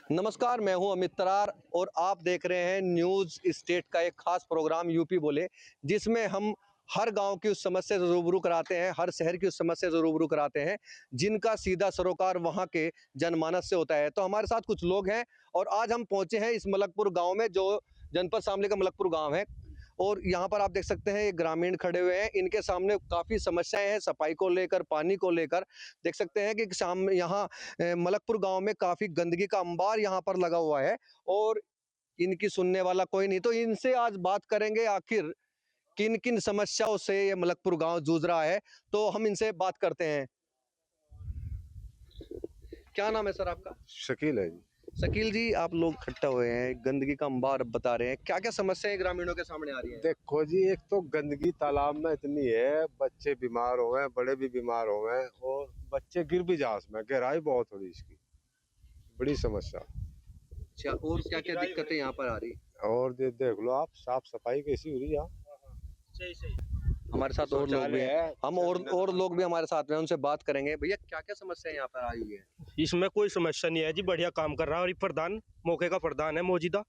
नमस्कार, मैं हूं अमित तरार और आप देख रहे हैं न्यूज़ स्टेट का एक खास प्रोग्राम यूपी बोले, जिसमें हम हर गांव की उस समस्या से रूबरू कराते हैं, हर शहर की उस समस्या से रूबरू कराते हैं जिनका सीधा सरोकार वहां के जनमानस से होता है। तो हमारे साथ कुछ लोग हैं और आज हम पहुंचे हैं इस मलकपुर गांव में, जो जनपद शामली का मलकपुर गांव है। और यहाँ पर आप देख सकते हैं एक ग्रामीण खड़े हुए हैं, इनके सामने काफ़ी समस्याएं हैं सफाई को लेकर, पानी को लेकर। देख सकते हैं कि शाम यहाँ मलकपुर गांव में काफ़ी गंदगी का अंबार यहाँ पर लगा हुआ है और इनकी सुनने वाला कोई नहीं। तो इनसे आज बात करेंगे आखिर किन किन समस्याओं से ये मलकपुर गांव जूझ रहा है। तो हम इनसे बात करते हैं। क्या नाम है सर आपका? शकील है जी। शकील जी, आप लोग इकट्ठा हुए हैं, गंदगी का अंबार बता रहे हैं, क्या क्या समस्याएं ग्रामीणों के सामने आ रही है? देखो जी, एक तो गंदगी तालाब में इतनी है, बच्चे बीमार हो गए, बड़े भी बीमार हो गए और बच्चे गिर भी जा उसमें, गहराई बहुत हो रही, इसकी बड़ी समस्या। अच्छा, और क्या क्या दिक्कतें यहाँ पर आ रही? और देख लो आप, साफ सफाई कैसी हो रही है यहाँ। सही हमारे साथ और लोग भी हैं, हम और लोग भी हमारे साथ में, उनसे बात करेंगे। भैया, क्या क्या समस्या यहाँ पर आई हुई है? इसमें कोई समस्या नहीं है जी, बढ़िया काम कर रहा है और ये प्रधान मौके का प्रधान है मौजूदा,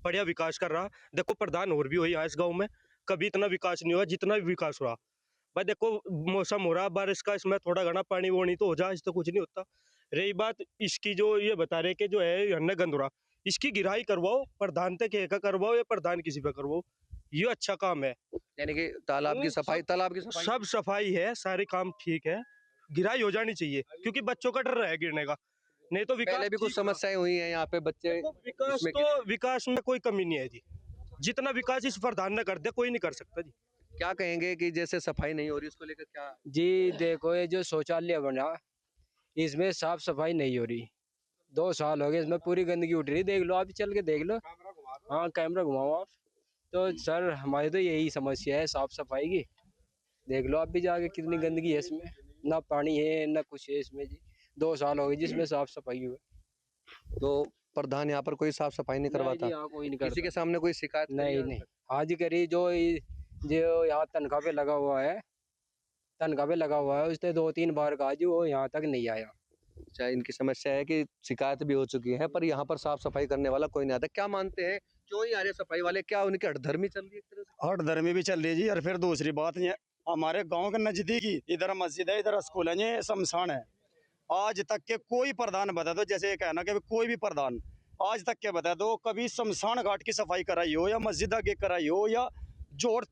बढ़िया विकास कर रहा। देखो प्रधान और भी हुई यहाँ इस गांव में, कभी इतना विकास नहीं हुआ जितना भी विकास हुआ। भाई देखो मौसम हो रहा बारिश का, इसमें थोड़ा घना पानी वो नहीं तो हो जाए, इससे कुछ नहीं होता। रही बात इसकी, जो ये बता रहे कि जो है अन्य गंदुरा, इसकी गिराई करवाओ, प्रधान तक करवाओ या प्रधान किसी पे करवाओ, ये अच्छा काम है। यानी कि तालाब की सफाई, सब सफाई है, सारे काम ठीक है, गिराई हो जानी चाहिए क्योंकि बच्चों का डर रहा है गिरने का, नहीं तो विकास पहले भी कुछ समस्याएं हुई हैं यहाँ पे, बच्चे विकास में कोई कमी नहीं है जी। जितना विकास इस प्रधान ने कर दिया कोई नहीं कर सकता जी। क्या कहेंगे कि जैसे सफाई नहीं हो रही, उसको लेकर क्या? जी देखो, ये जो शौचालय बना इसमें साफ सफाई नहीं हो रही। 2 साल हो गए, इसमें पूरी गंदगी उठ रही। देख लो, आप चल के देख लो। हाँ, कैमरा घुमाओ आप। तो सर हमारी तो यही समस्या है साफ सफाई की। देख लो आप भी जाके, कितनी गंदगी है इसमें, ना पानी है ना कुछ है इसमें जी। 2 साल हो गए जिसमें साफ सफाई हुई। तो प्रधान यहाँ पर कोई साफ सफाई नहीं करवाता? यहाँ कोई नहीं किसी के सामने कोई शिकायत नहीं। आज करी जो यहाँ तनख्वाह पे लगा हुआ है, उसने 2-3 बार कहा जी, वो यहाँ तक नहीं आया। अच्छा, इनकी समस्या है कि शिकायत भी हो चुकी है पर यहाँ पर साफ सफाई करने वाला कोई नहीं आता। क्या मानते हैं, क्यों ही आ रहे सफाई वाले? क्या उनकी हठधर्मी चल रही है एक तरह से? हठधर्मी भी चल रही है जी। और फिर दूसरी बात, ये हमारे गांव के नजदीकी इधर मस्जिद है, इधर स्कूल है, ये शमशान है। आज तक के कोई प्रधान बता दो, जैसे ये कहना कि कोई भी प्रधान आज तक के बता दो कभी शमशान घाट की सफाई कराई हो, या मस्जिद आगे कराई हो, या जोड़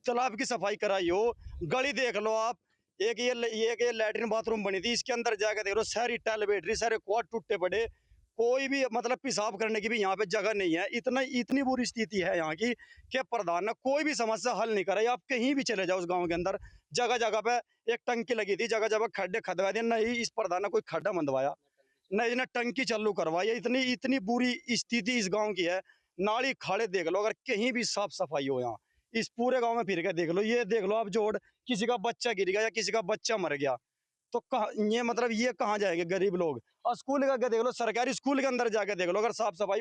तालाब की सफाई कराई हो। गली देख लो आप, एक ये लैट्रिन बाथरूम बनी थी, इसके अंदर जाकर देख लो सारी टाइल बैठ रही, सारे क्वाड टूटे पड़े, कोई भी मतलब पेशाब करने की भी यहाँ पे जगह नहीं है। इतनी बुरी स्थिति है यहाँ की कि प्रधान ने कोई भी समस्या हल नहीं कराई। आप कहीं भी चले जाओ उस गांव के अंदर, जगह जगह पे एक टंकी लगी थी, जगह जगह खड्डे खदवा दिए, नहीं इस प्रधान ने कोई खड्डा मंदवाया, नहीं इसने टंकी चालू करवाई। इतनी बुरी स्थिति इस गाँव की है। नाली खाड़े देख लो, अगर कहीं भी साफ सफाई हो यहाँ इस पूरे गाँव में फिर के देख लो, ये देख लो आप, जोड़ किसी का बच्चा गिर गया या किसी का बच्चा मर गया तो ये मतलब ये कहाँ जाएंगे गरीब लोग। और स्कूल का देख लो, सरकारी स्कूल के अंदर जाके देख लो, अगर साफ सफाई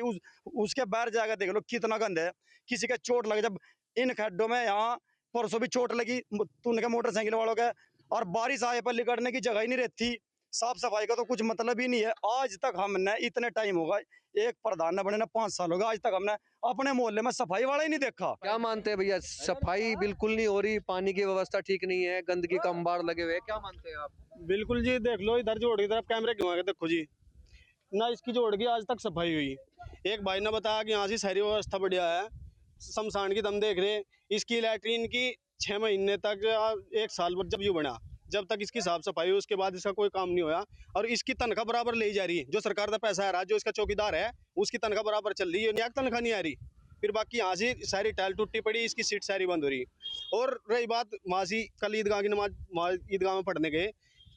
उसके बाहर जाकर देख लो कितना गंद है। किसी का चोट लगे, जब इन खड्डों में यहाँ परसों भी चोट लगी उनके मोटरसाइकिल वालों के, और बारिश आए पर लिकड़ने की जगह ही नहीं रहती। साफ सफाई का तो कुछ मतलब ही नहीं है। आज तक हमने, इतने टाइम होगा एक प्रधान ने बने ना 5 साल होगा, आज तक हमने अपने मोहल्ले में सफाई वाला ही नहीं देखा। क्या मानते हैं भैया, सफाई बिल्कुल नहीं हो रही, पानी की व्यवस्था ठीक नहीं है, गंदगी का अंबार लगे हुए हैं, क्या मानते हैं आप? बिल्कुल जी, देख लो इधर जोड़ की तरफ कैमरे क्यों आगे, देखो जी ना इसकी जोड़ की आज तक सफाई हुई। एक भाई ने बताया कि यहाँ से सारी व्यवस्था बढ़िया है, शमशान की दम देख रहे, इसकी लैट्रीन की 6 महीने तक 1 साल जब यूँ बना, जब तक इसकी साफ सफाई हुई उसके बाद इसका कोई काम नहीं हुआ। और इसकी तनख्वाह बराबर ले जा रही है, जो सरकार का पैसा आ रहा है, जो इसका चौकीदार है उसकी तनख्वाह बराबर चल रही है, तनख्वाह नहीं आ रही। फिर बाकी यहाँ से सारी टाइल टूटी पड़ी, इसकी सीट सारी बंद हो रही। और रही बात वहाँ से कल ईदगाह की नमाज ईदगाह में पढ़ने गए,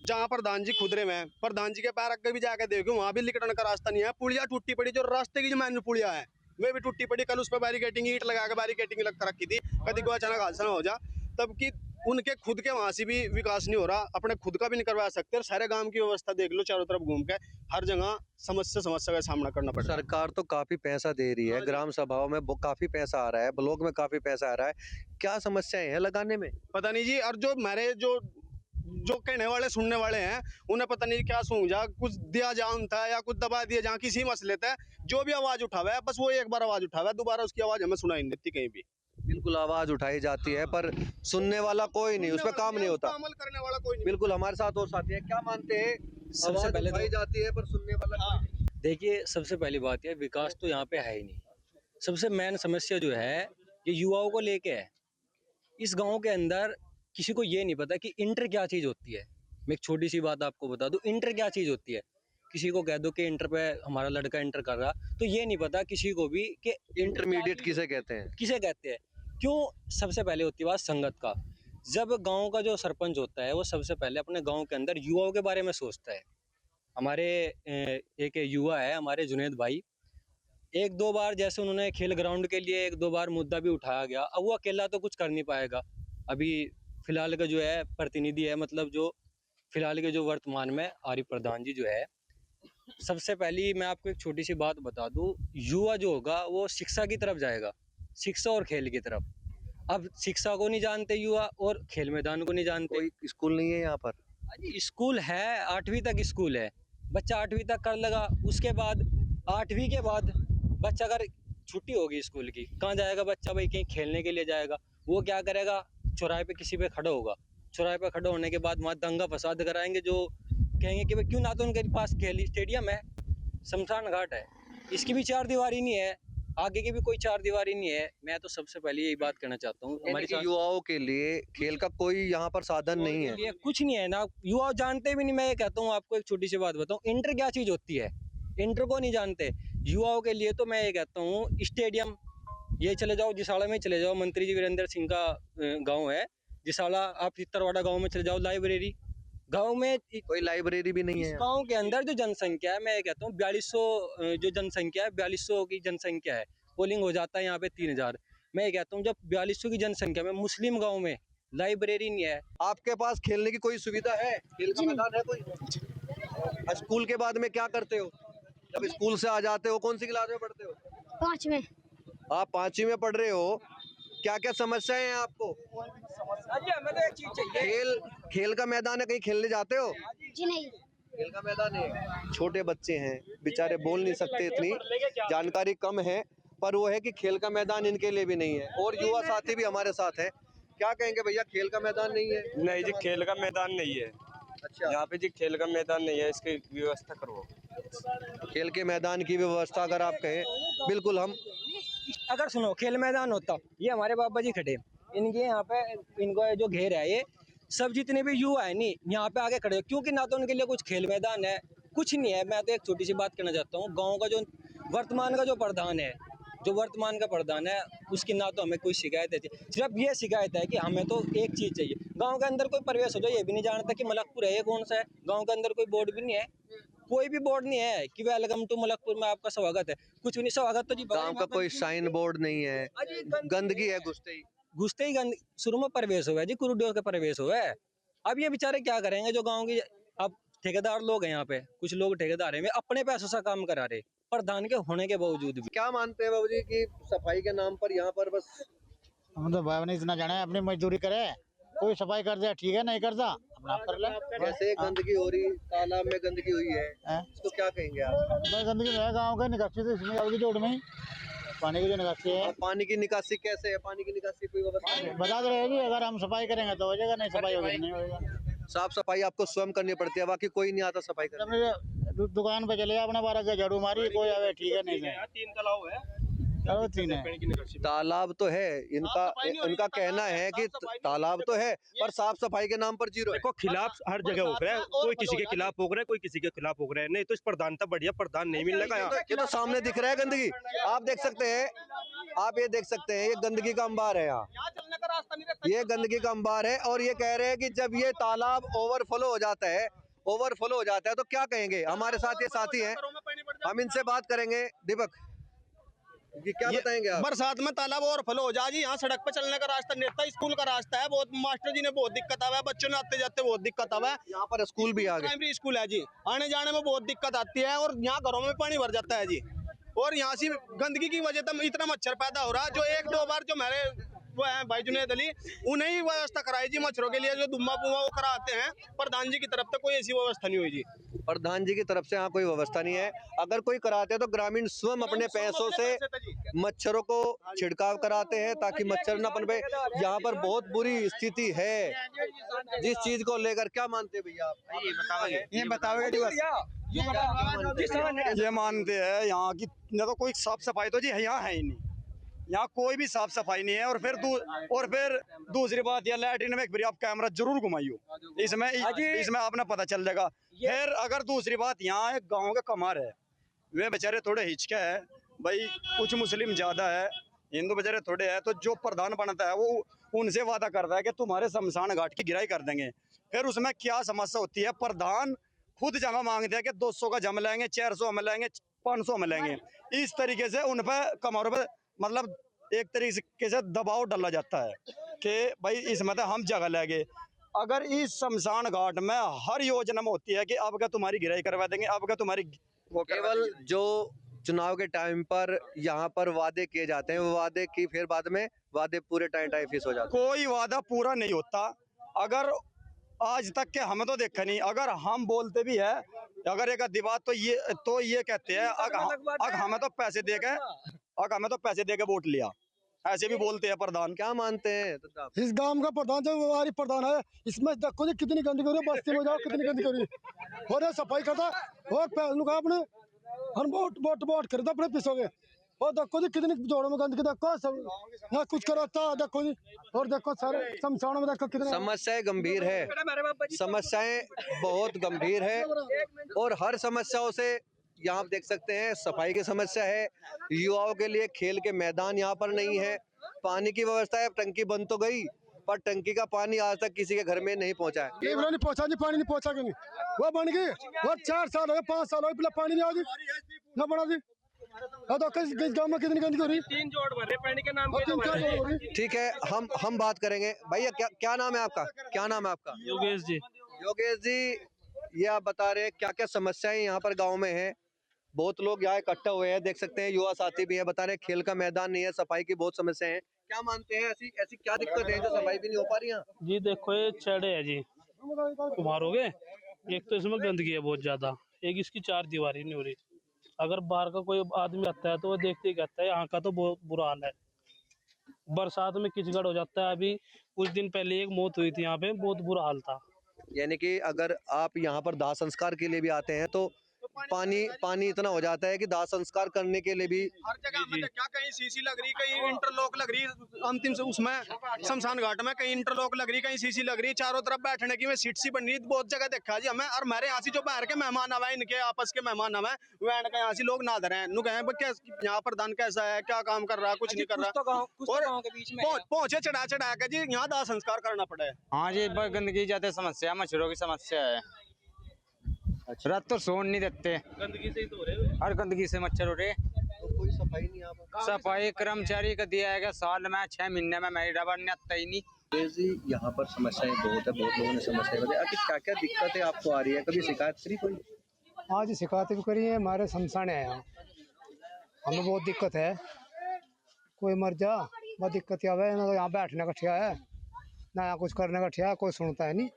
जहाँ प्रधान जी खुदरे में, प्रधान जी के पैर अगर भी जाकर देखो वहाँ भी लिकड़ने का रास्ता नहीं है। पुलिया टूटी पड़ी, जो रास्ते की जो मैन पुलिया है वे भी टूटी पड़ी। कल उस पर बैरिकेटिंग ईंट लगा के बैरिकेटिंग लग रखी थी, कभी कोई अचानक हादसा ना हो जा। तब की उनके खुद के वहाँ से भी विकास नहीं हो रहा, अपने खुद का भी नहीं करवा सकते। और सारे गांव की व्यवस्था देख लो, चारों तरफ घूम के हर जगह समस्या का सामना करना पड़ रहा है। सरकार तो काफी पैसा दे रही है, ग्राम सभाओं में काफी पैसा आ रहा है, ब्लॉक में काफी पैसा आ रहा है, क्या समस्याएं हैं लगाने में? पता नहीं जी। और जो मेरे जो जो कहने वाले सुनने वाले हैं उन्हें पता नहीं क्या सूंघ जा, कुछ दिया जानता है या कुछ दबा दिया जहाँ किसी मसले है, जो भी आवाज उठावा है बस वो एक बार आवाज उठावा है, दोबारा उसकी आवाज हमें सुनाई नहीं देती कहीं भी। बिल्कुल आवाज उठाई जाती है पर सुनने वाला कोई नहीं, उस पर काम नहीं होता। अमल करने वाला कोई नहीं। बिल्कुल हमारे साथ और साथी है, क्या मानते हैं? सबसे आवाज पहले उठाई जाती है पर सुनने वाला कोई नहीं। देखिए, सबसे पहली बात है विकास तो यहाँ पे है ही नहीं। सबसे मेन समस्या जो है ये युवाओं को लेके है। इस गांव के अंदर किसी को ये नहीं पता कि इंटर क्या चीज़ होती है। मैं एक छोटी सी बात आपको बता दूं, इंटर क्या चीज़ होती है। किसी को कह दो कि इंटर पे हमारा लड़का इंटर कर रहा, तो ये नहीं पता किसी को भी कि इंटरमीडिएट किसे कहते हैं? किसे कहते हैं। क्यों? सबसे पहले होती है बात संगत का। जब गांव का जो सरपंच होता है वो सबसे पहले अपने गांव के अंदर युवाओं के बारे में सोचता है। हमारे एक युवा है हमारे जुनेद भाई, एक दो बार जैसे उन्होंने खेल ग्राउंड के लिए एक दो बार मुद्दा भी उठाया गया। अब वो अकेला तो कुछ कर नहीं पाएगा। अभी फिलहाल का जो है प्रतिनिधि है, मतलब जो फिलहाल के जो वर्तमान में आरिफ प्रधान जी जो है, सबसे पहली मैं आपको एक छोटी सी बात बता दूं, युवा जो होगा वो शिक्षा की तरफ जाएगा, शिक्षा और खेल की तरफ। अब शिक्षा को नहीं जानते युवा और खेल मैदान को नहीं जानते। कोई स्कूल नहीं है यहाँ पर? अजी स्कूल है, 8वीं तक स्कूल है, बच्चा 8वीं तक कर लगा। उसके बाद 8वीं के बाद बच्चा अगर छुट्टी होगी स्कूल की, कहाँ जाएगा बच्चा? भाई कहीं खेलने के लिए जाएगा। वो क्या करेगा? चौराहे पे किसी पे खड़ा होगा। चौराहे पे खड़ा होने के बाद वहाँ दंगा फसाद कराएंगे, जो कहेंगे कि भाई क्यों ना तो उनके पास खेल स्टेडियम है, शमशान घाट है, इसकी भी चार दीवारी नहीं है, आगे की भी कोई चार दीवारी नहीं है। मैं तो सबसे पहले यही बात कहना चाहता हूँ, हमारी युवाओं के लिए खेल का कोई यहाँ पर साधन नहीं है। लिए कुछ नहीं है ना, युवा जानते भी नहीं। मैं ये कहता हूँ आपको एक छोटी सी बात बताऊँ, इंटर क्या चीज़ होती है, इंटर को नहीं जानते। युवाओं के लिए तो मैं ये कहता हूँ स्टेडियम, ये चले जाओ जिसाड़ा में चले जाओ, मंत्री जी वीरेंद्र सिंह का गांव है जिसाड़ा, आप चित्तरवाड़ा गांव में चले जाओ, लाइब्रेरी गांव में कोई लाइब्रेरी भी नहीं है। गांव के अंदर जो जनसंख्या है, मैं ये कहता हूँ 4200 जो जनसंख्या है, 4200 की जनसंख्या है, पोलिंग हो जाता है यहाँ पे 3000। मैं ये कहता हूँ जब 4200 की जनसंख्या में मुस्लिम गाँव में लाइब्रेरी नहीं है। आपके पास खेलने की कोई सुविधा है? खेल का मैदान है कोई? स्कूल के बाद में क्या करते हो? जब स्कूल से आ जाते हो कौन सी क्लास में पढ़ते हो? 5 में। आप 5वीं में पढ़ रहे हो, क्या क्या समस्याएं हैं आपको? हमें तो एक चीज चाहिए, खेल का मैदान है, कहीं खेलने जाते हो? जी नहीं। खेल का मैदान है, छोटे बच्चे हैं बेचारे, बोल नहीं सकते, इतनी जानकारी कम है, पर वो है कि खेल का मैदान इनके लिए भी नहीं है। और युवा साथी भी हमारे साथ है, क्या कहेंगे भैया? खेल का मैदान नहीं है? नहीं जी, खेल का मैदान नहीं है। अच्छा, यहाँ पे जी खेल का मैदान नहीं है, इसकी व्यवस्था करो। खेल के मैदान की व्यवस्था अगर आप कहें, बिल्कुल हम अगर सुनो खेल मैदान होता, ये हमारे बाबा जी खड़े, इनके यहाँ पे इनको जो घेर है, ये सब जितने भी युवा है नहीं यहाँ पे आगे खड़े, क्योंकि ना तो उनके लिए कुछ खेल मैदान है, कुछ नहीं है। मैं तो एक छोटी सी बात कहना चाहता हूँ, गाँव का जो वर्तमान का जो प्रधान है, जो वर्तमान का प्रधान है, उसकी ना तो हमें कोई शिकायत है, सिर्फ ये शिकायत है कि हमें तो एक चीज़ चाहिए, गांव के अंदर कोई प्रवेश हो जाए ये भी नहीं जानता कि मलकपुर है ये कौन सा है। गांव के अंदर कोई बोर्ड भी नहीं है, कोई भी बोर्ड नहीं है कि वेलकम टू मलकपुर में आपका स्वागत है, कुछ भी नहीं। स्वागत तो जी गांव का कोई साइन बोर्ड नहीं है, गंदगी है, घुसते ही गंद शुरू में प्रवेश हुआ है जी, कुरुडियों का प्रवेश हुआ है। अब ये बेचारे क्या करेंगे जो गाँव की, अब ठेकेदार लोग हैं यहाँ पे, कुछ लोग ठेकेदार हैं, अपने पैसों से काम करा रहे प्रधान के होने के बावजूद भी। क्या मानते हैं बाबू जी कि सफाई के नाम पर यहाँ पर बस हम तो भाई नहीं इतना जाना है, अपनी मजदूरी करे, कोई सफाई कर दे ठीक है, नहीं करता अपना कर ले। जैसे गंदगी हो रही, तालाब में गंदगी हुई है, इसको क्या कहेंगे आप? गंदगी है गाँव का, निकासी तो इसमें आगे जोड़ में पानी की जो निकासी है। पानी की निकासी कैसे है? पानी की निकासी कोई व्यवस्था बता दो रहेगी, अगर हम सफाई करेंगे तो हो जाएगा, नहीं सफाई होगी तो नहीं होगा। साफ सफाई आपको स्वयं करनी पड़ती है, बाकी कोई नहीं आता सफाई करने। दुकान पे चले अपना 12 के झाड़ू मारी, कोई आवे ठीक है, नहीं 3 तालाब है, 3 है। तालाब तो है, इनका कहना है कि तालाब तो है पर साफ सफाई के नाम पर जीरो है। देखो खिलाफ हर जगह हो रहा है, कोई किसी के खिलाफ हो रहा है, कोई किसी के खिलाफ हो रहा है। नहीं तो इस प्रधानता बढ़िया प्रधान नहीं मिलने का। ये तो सामने दिख रहा है गंदगी, आप देख सकते हैं, आप ये देख सकते हैं, ये गंदगी का अंबार है यहाँ, ये गंदगी का अंबार है। और ये कह रहे हैं कि जब ये तालाब ओवरफ्लो हो जाता है तो क्या कहेंगे? हमारे साथ ये साथी हैं, हम इनसे बात करेंगे। दीपक ये क्या बताएंगे आप? बरसात में तालाब ओवरफ्लो हो जाए जी, यहाँ सड़क पे चलने का रास्ता नहीं रहता, स्कूल का रास्ता है, बहुत मास्टर जी ने बहुत दिक्कत आवा है, बच्चों ने आते जाते बहुत दिक्कत आवा है। यहाँ पर स्कूल भी आ गए, प्राइमरी स्कूल है जी, आने जाने में बहुत दिक्कत आती है, और यहाँ घरों में पानी भर जाता है जी। और यहाँ से गंदगी की वजह से इतना मच्छर पैदा हो रहा है, जो 1-2 बार जो मेरे वो है भाई जुनेद अली, उन्हें ही व्यवस्था कराई जी मच्छरों के लिए, जो दुम्मा पुम्मा वो कराते हैं। प्रधान जी की तरफ से कोई ऐसी व्यवस्था नहीं हुई जी। प्रधान जी की तरफ से यहाँ कोई व्यवस्था नहीं है। अगर कोई कराते हैं तो ग्रामीण स्वयं अपने पैसों से मच्छरों को छिड़काव कराते हैं ताकि मच्छर न पनपे। यहाँ पर बहुत बुरी स्थिति है जिस चीज को लेकर। क्या मानते हैं भैया आप? ये बताओगे जी बस ये मानते हैं यहाँ की न तो कोई साफ सफाई तो जी यहाँ है ही नहीं, यहाँ कोई भी साफ सफाई नहीं है। और फिर दूसरी बात, ये लैट्रिन में फिर आप कैमरा जरूर घुमाइयो, इसमें आपने पता चल जाएगा। फिर अगर दूसरी बात, यहाँ एक गांव के कमार है, वे बेचारे थोड़े हिचके है भाई, कुछ मुस्लिम ज्यादा है, हिंदू बेचारे थोड़े है। तो जो प्रधान बनता है वो उनसे वादा करता है कि तुम्हारे शमशान घाट की गिराई कर देंगे। फिर उसमें क्या समस्या होती है, प्रधान खुद जमा मांगते हैं कि 200 का जम लेंगे, 400 में लेंगे, 500 में लेंगे। इस तरीके से उन पर कमारों पर मतलब एक तरीके से दबाव डाला जाता है कि भाई इसमें तो हम जगह लेंगे। अगर इस शमशान घाट में हर योजना में होती है कि अब क्या तुम्हारी गिराई करवा देंगे, अब क्या तुम्हारी वो केवल जो चुनाव के टाइम पर यहाँ पर वादे किए जाते हैं, वो वादे की फिर बाद में वादे पूरे टाइम फिस हो जाते कोई वादा पूरा नहीं होता। अगर आज तक के हमें तो देखा नहीं, अगर हम बोलते भी है, अगर एक आधी बात तो ये कहते हैं अगर हमें तो पैसे देके वोट लिया, ऐसे भी बोलते हैं प्रधान। क्या मानते हैं इस गांव का प्रधान जो हमारी प्रधान है, इसमें देखो जी कितनी गंदगी हो रही है, बस्ती में जाओ कितनी गंदगी हो रही है। और सफाई करता और पैसे अपने हम वोट खरीदा अपने पिसोगे। और देखो जी कितनी जोड़ों में गंदगी, देखो सब यहाँ कुछ कराता देखो जी। और देखो सर शमशान में देखो कितने समस्याएं गंभीर है, समस्याएं बहुत गंभीर है। और हर समस्याओं से यहाँ आप देख सकते हैं, सफाई की समस्या है, युवाओं के लिए खेल के मैदान यहाँ पर नहीं है, पानी की व्यवस्था है, टंकी बंद तो गई पर टंकी का पानी आज तक किसी के घर में नहीं पहुंचा है। नहीं पहुंचा जी, पानी नहीं पहुंचा कि नहीं, वो बन गई। वो 4 साल हो गए, 5 साल हो गए, पानी नहीं आ जी ना बना जी। तो किस गाँव में कितनी गंदगी हो रही, 3 जोड़ भर रहे पानी के नाम पे। ठीक है, हम बात करेंगे। भैया क्या नाम है आपका? क्या नाम है आपका? योगेश जी। योगेश जी, ये आप बता रहे हैं क्या क्या समस्याएं यहाँ पर गांव में हैं? बहुत लोग यहाँ इकट्ठा हुए हैं, देख सकते हैं, युवा साथी भी हैं, बता रहे हैं खेल का मैदान नहीं है, सफाई की बहुत समस्या है। क्या मानते हैं, ऐसी ऐसी क्या दिक्कत है जो सफाई भी नहीं हो पा रही है? जी देखो ये चढ़े है जी, मारोगे। एक तो इसमें गंदगी है बहुत ज्यादा, एक इसकी 4 दीवारी नहीं हो रही। अगर बाहर का कोई आदमी आता है तो वो देखते ही कहता है यहाँ का तो बहुत बुरा हाल है। बरसात में कीचड़ हो जाता है। अभी कुछ दिन पहले एक मौत हुई थी यहाँ पे, बहुत बुरा हाल था। यानी कि अगर आप यहाँ पर दाह संस्कार के लिए भी आते हैं तो पानी इतना हो जाता है कि दाह संस्कार करने के लिए भी हर जगह में क्या कहीं सीसी लग रही, कहीं इंटरलॉक लग रही, अंतिम से उसमें शमशान घाट में कहीं इंटरलॉक लग रही, कहीं सीसी लग रही, चारों तरफ बैठने की में सीट सी बन रही, बहुत जगह देखा जी हमें। और हमारे यहाँ से जो बाहर के मेहमान आवे, इनके आपस के मेहमान आवे, वैन के यहाँ से लोग ना रहे नु कहे क्या यहाँ प्रधान कैसा है, क्या काम कर रहा है, कुछ नहीं कर रहा। और पहुंचे चढ़ा के जी यहाँ दाह संस्कार करना पड़े। हाँ जी, गंदगी ज्यादा समस्या, मच्छरों की समस्या है। रात तो सोन नहीं देते, गंदगी से ही तो हो रहे हैं। और गंदगी से मच्छर हो रहे। तो कोई सफाई नहीं यहाँ पर। सफाई कर्मचारी का दिया है साल में 6 महीने में मेरी डबर नहीं आता ही नहीं जी। यहाँ पर समस्याएं बहुत है, बहुत लोगों ने समस्याएं बताई। आखिर क्या क्या दिक्कतें आपको आ रही है, कभी शिकायत करी कोई? आज शिकायत भी करी है, हमारे शमशान है यहाँ, हमें बहुत दिक्कत है। कोई मर जा बहुत दिक्कत आवे, ना यहाँ बैठने का ठिया है, ना यहाँ कुछ करने का ठिया, कोई सुनता है नहीं।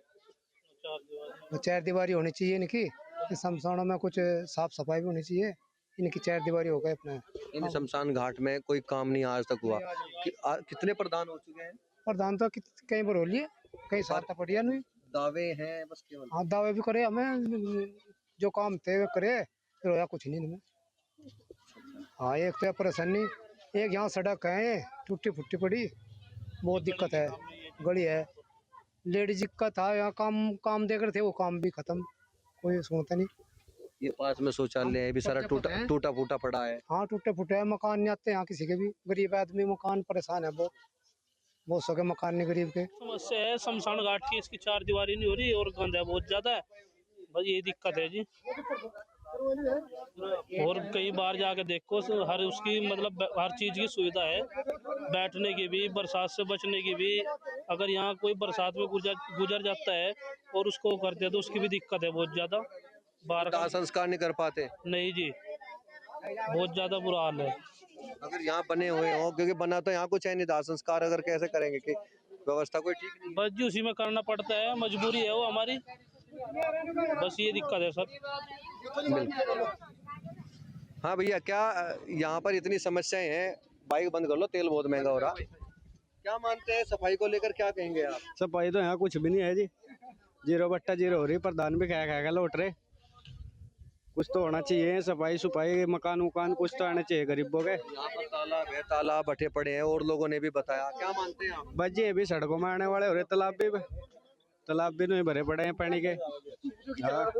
4 दीवारी होनी चाहिए इनकी, शमशानों में कुछ साफ सफाई भी होनी चाहिए। इनकी 4 दीवारी हो गए अपने। इन शमशान घाट में कोई काम नहीं आज तक हुआ। कितने प्रधान हो चुके हैं? प्रधान तो कई बार हो लिए, कई साल तक बढ़िया नहीं। दावे हैं बस केवल। हाँ दावे भी करे, हमें जो काम थे वो करे, फिर होया कुछ नहीं हमें। हाँ एक तो परेशानी, एक यहाँ सड़क है टूटी फुटी पड़ी, बहुत दिक्कत है। गली है, लेडीज का था यहाँ काम दे कर थे, वो काम भी खत्म, कोई सुनता नहीं। ये पास में शौचालय है भी सारा टूटा फूटा पड़ा है। हाँ टूटे फूटे है, मकान नहीं आते यहाँ किसी के भी, गरीब आदमी मकान परेशान है बहुत सौ के मकान नहीं गरीब के। समस्या है शमशान घाट की, इसकी 4 दीवारी नहीं हो रही और गंदा बहुत ज्यादा है, बस यही दिक्कत है जी। और कई बार जाके देखो, हर उसकी मतलब हर चीज की सुविधा है, बैठने की भी, बरसात से बचने की भी। अगर यहाँ कोई बरसात में गुजर जाता है और उसको करते हैं तो उसकी भी दिक्कत है बहुत ज्यादा। बाहर दाह संस्कार नहीं कर पाते? नहीं जी, बहुत ज्यादा बुरा हाल है। अगर यहाँ बने हुए हो, क्योंकि बना तो यहाँ कुछ है नहीं, दाह संस्कार अगर कैसे करेंगे कि व्यवस्था कोई ठीक नहीं। बस जी उसी में करना पड़ता है, मजबूरी है वो हमारी, बस ये दिक्कत है सर। बिल्कुल। हाँ भैया, क्या यहाँ पर इतनी समस्याएं हैं, बाइक बंद कर लो, तेल बहुत महंगा हो रहा, क्या मानते हैं सफाई को लेकर, क्या कहेंगे आप? सफाई तो यहाँ कुछ भी नहीं है जी, 0/0 हो रही, प्रधान भी खा लौट रहे। कुछ तो होना चाहिए, सफाई सुफाई, मकान उकान कुछ तो आना चाहिए गरीबों के। यहाँ पर तालाब है, तालाब भटे पड़े हैं और लोगों ने भी बताया, क्या मानते हैं आप? बस ये भी सड़कों में आने वाले हो रहे, तालाब भी नहीं भरे पड़े हैं पानी के।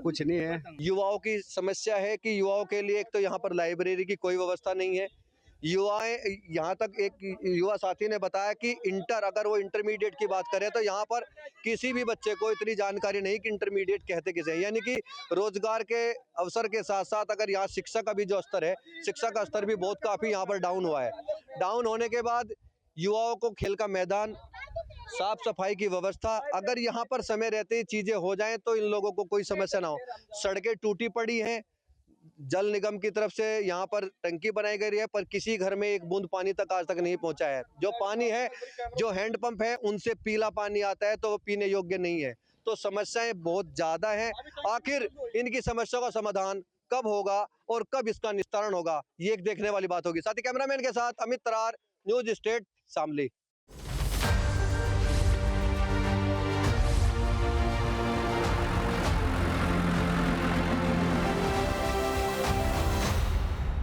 कुछ नहीं है। युवाओं की समस्या है कि युवाओं के लिए एक तो यहाँ पर लाइब्रेरी की कोई व्यवस्था नहीं है। युवाएं, यहाँ तक एक युवा साथी ने बताया कि अगर वो इंटरमीडिएट की बात करें तो यहाँ पर किसी भी बच्चे को इतनी जानकारी नहीं कि इंटरमीडिएट कहते किसे, यानी कि रोजगार के अवसर के साथ साथ अगर यहाँ शिक्षा का भी जो स्तर है, शिक्षा का स्तर भी बहुत काफी यहाँ पर डाउन हुआ है। डाउन होने के बाद युवाओं को खेल का मैदान, साफ सफाई की व्यवस्था, अगर यहाँ पर समय रहते ही चीजें हो जाएं तो इन लोगों को कोई समस्या ना हो। सड़कें टूटी पड़ी हैं, जल निगम की तरफ से यहाँ पर टंकी बनाई गई है, पर किसी घर में एक बूंद पानी तक आज तक नहीं पहुंचा है। जो पानी है, जो हैंडपंप है, उनसे पीला पानी आता है तो वो पीने योग्य नहीं है। तो समस्याएं बहुत ज्यादा हैं। आखिर इनकी समस्या का समाधान कब होगा और कब इसका निस्तारण होगा, ये एक देखने वाली बात होगी। साथ ही कैमरामैन के साथ अमित तरार, न्यूज स्टेट शामली।